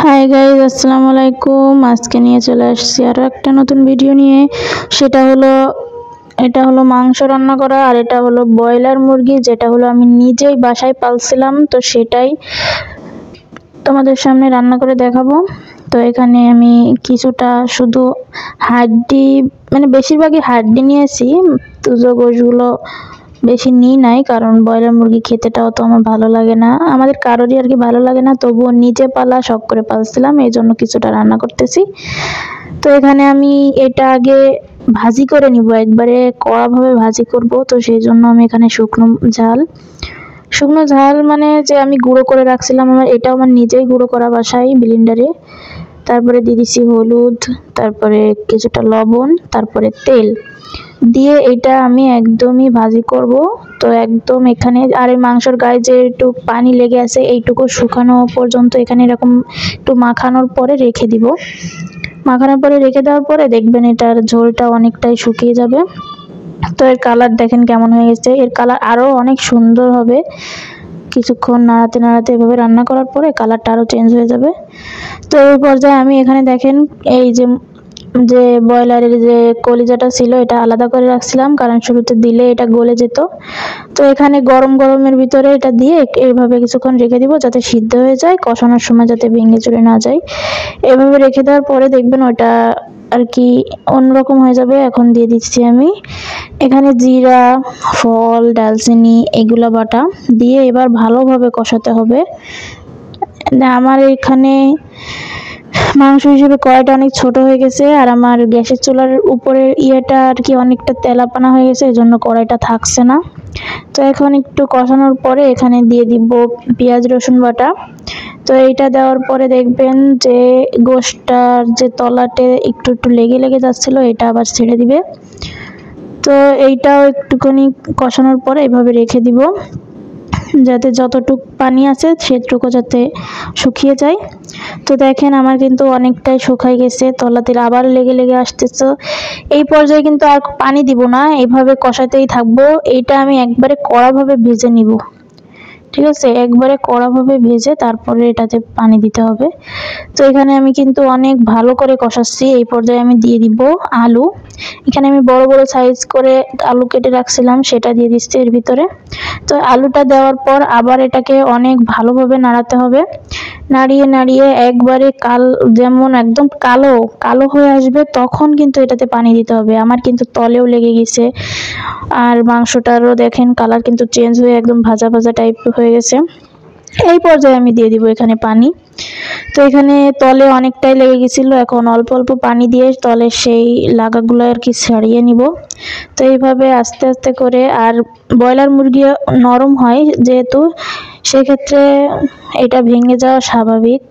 Hi guys, আসসালামু আলাইকুম। আজকে নিয়ে চলে আসছি আরও একটা নতুন ভিডিও নিয়ে। এটা হলো মাংস রান্না করা, আর এটা হলো ব্রয়লার মুরগি, যেটা হলো আমি নিজেই বাসায় পালছিলাম। তো সেটাই তোমাদের সামনে রান্না করে দেখাবো। তো এখানে আমি কিছুটা শুধু হাড্ডি, মানে বেশিরভাগই হাড্ডি নিয়েছি, তুজো গোশগুলো বেশি নিই নাই, কারণ ব্রয়লার মুরগি খেতেটাও তো আমার ভালো লাগে না, আমাদের কারোরই আর কি ভালো লাগে না। তবুও নিজে পালা শখ করে পালছিলাম, এই জন্য কিছুটা রান্না করতেছি। তো এখানে আমি এটা আগে ভাজি করে নিব, একবারে কড়াভাবে ভাজি করব। তো সেই জন্য আমি এখানে শুকনো ঝাল মানে যে আমি গুঁড়ো করে রাখছিলাম, এটাও আমার নিজেই গুঁড়ো করা বাসায় ব্লেন্ডারে। তারপরে দিয়ে দিচ্ছি হলুদ, তারপরে কিছুটা লবণ, তারপরে তেল দিয়ে এটা আমি একদমই ভাজি করব। তো একদম এখানে আর এই মাংসর গায়ে যে একটু পানি লেগে আছে এইটুকু শুকানো পর্যন্ত এখানে এরকম একটু মাখানোর পরে রেখে দিব। মাখানোর পরে রেখে দেওয়ার পরে দেখবেন এটার ঝোলটা অনেকটাই শুকিয়ে যাবে। তো এর কালার দেখেন কেমন হয়ে গেছে, এর কালার আরও অনেক সুন্দর হবে। কিছুক্ষণ নাড়াতে নাড়াতে এভাবে রান্না করার পরে কালারটা আরও চেঞ্জ হয়ে যাবে। তো এই পর্যায়ে আমি এখানে দেখেন এই যে ব্রয়লারের যে কলিজাটা ছিল এটা আলাদা করে রাখছিলাম, কারণ শুরুতে দিলে এটা গলে যেত। তো এখানে গরমের ভিতরে এটা দিয়ে এইভাবে কিছুক্ষণ রেখে দিব, যাতে সিদ্ধ হয়ে যায়, কষানোর সময় যাতে ভেঙে চুরে না যায়। এভাবে রেখে দেওয়ার পরে দেখবেন ওটা আর কি অন্যরকম হয়ে যাবে। এখন দিয়ে দিচ্ছি আমি এখানে জিরা, ফল, ডালচিনি এগুলো বাটা দিয়ে এবার ভালোভাবে কষাতে হবে। আমার এখানে মাংস হিসেবে কড়াইটা অনেক ছোট হয়ে গেছে, আর আমার গ্যাসের চুলার উপরের ইয়েটা আর কি অনেকটা তেলাপানা হয়ে গেছে, এজন্য কড়াইটা থাকছে না। তো এখন একটু কষানোর পরে এখানে দিয়ে দিব পেঁয়াজ রসুন বাটা। তো এইটা দেওয়ার পরে দেখবেন যে গোশটার যে তলাতে একটু লেগে যাচ্ছিল, এটা আবার ছেড়ে দিবে। তো এইটাও একটুখানি কষানোর পরে এভাবে রেখে দিব, যাতে যতটুক পানি আছে সেটুকু যাতে শুকিয়ে যায়। তো দেখেন আমার কিন্তু অনেকটাই শুকাই গেছে, তলাতে আবার লেগে আসতেছে। এই পর্যায়ে কিন্তু আর পানি দিব না, এইভাবে কষাতেই থাকবো। এইটা আমি একবারে কড়াভাবে ভেজে নিব, ঠিক আছে, একবারে কড়াভাবে ভেজে তারপরে এটাতে পানি দিতে হবে। তো এখানে আমি কিন্তু অনেক ভালো করে কষাচ্ছি। এই পর্যায়ে আমি দিয়ে দিব আলু। এখানে আমি বড় বড় সাইজ করে আলু কেটে রাখছিলাম, সেটা দিয়ে দিচ্ছি এর ভিতরে। তো আলুটা দেওয়ার পর আবার এটাকে অনেক ভালোভাবে নাড়াতে হবে। নাড়িয়ে একবারে যেমন একদম কালো হয়ে আসবে, তখন কিন্তু এটাতে পানি দিতে হবে। আমার কিন্তু তলেও লেগে গেছে, আর মাংসটারও দেখেন কালার কিন্তু চেঞ্জ হয়ে একদম ভাজা টাইপ হয়ে গেছে। এই পর্যায়ে আমি দিয়ে দিব এখানে পানি। তো এখানে তলে অনেকটাই লেগে গেছিল, এখন অল্প অল্প পানি দিয়ে তলে সেই লাগাগুলো আর কি ছাড়িয়ে নিব। তো এইভাবে আস্তে আস্তে করে, আর ব্রয়লার মুরগি নরম হয় যেহেতু, সেক্ষেত্রে এটা ভেঙে যাওয়া স্বাভাবিক।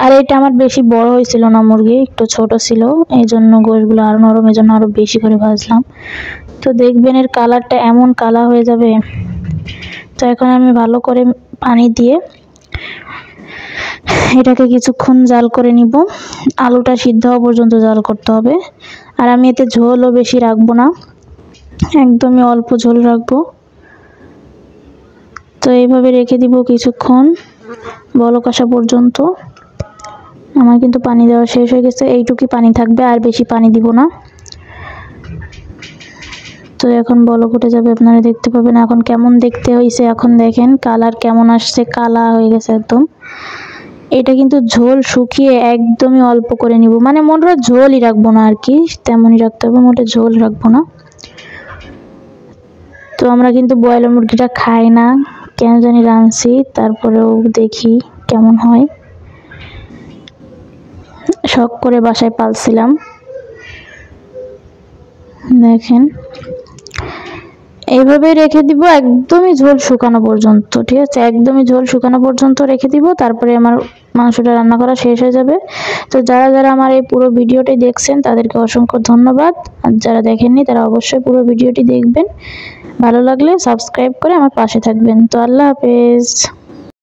আর এটা আমার বেশি বড় হয়েছিল না, মুরগি একটু ছোট ছিল, এই জন্য গোশগুলো আরও নরম, এই জন্য আরও বেশি করে ভাজলাম। তো দেখবেন এর কালারটা এমন কালা হয়ে যাবে। তো এখন আমি ভালো করে পানি দিয়ে এটাকে কিছুক্ষণ জাল করে নিব, আলুটা সিদ্ধ হওয়া পর্যন্ত জাল করতে হবে। আর আমি এতে ঝোলও বেশি রাখবো না, একদমই অল্প ঝোল রাখবো। তো এইভাবে রেখে দিব কিছুক্ষণ বলক আসা পর্যন্ত। আমার কিন্তু পানি দেওয়া শেষ হয়ে গেছে, এইটুকুই পানি থাকবে, আর বেশি পানি দিব না। তো এখন বলক উঠে যাবে, আপনারা দেখতে পাবেন এখন কেমন দেখতে হয়েছে। এখন দেখেন কালার কেমন আসছে, কালা হয়ে গেছে একদম। এটা কিন্তু ঝোল শুকিয়ে একদমই অল্প করে নিব, মানে মোটা ঝোলই রাখবো না আর কি, তেমনই রাখতে হবে, মোটে ঝোল রাখবো না। তো আমরা কিন্তু ব্রয়লার মুরগিটা খাই না, কেন জানি রাঁধছি, তারপরেও দেখি কেমন হয়। শখ করে বাসায় পালছিলাম। দেখেন এইভাবে রেখে দিব একদমই ঝোল শুকানো পর্যন্ত, ঠিক আছে, একদমই ঝোল শুকানো পর্যন্ত রেখে দিব। তারপরে আমার মাংসটা রান্না করা শেষ হয়ে যাবে। তো যারা আমার এই পুরো ভিডিওটি দেখছেন তাদেরকে অসংখ্য ধন্যবাদ, আর যারা দেখেননি তারা অবশ্যই পুরো ভিডিওটি দেখবেন। ভালো লাগলে সাবস্ক্রাইব করে আমার পাশে থাকবেন। তো আল্লাহ হাফেজ।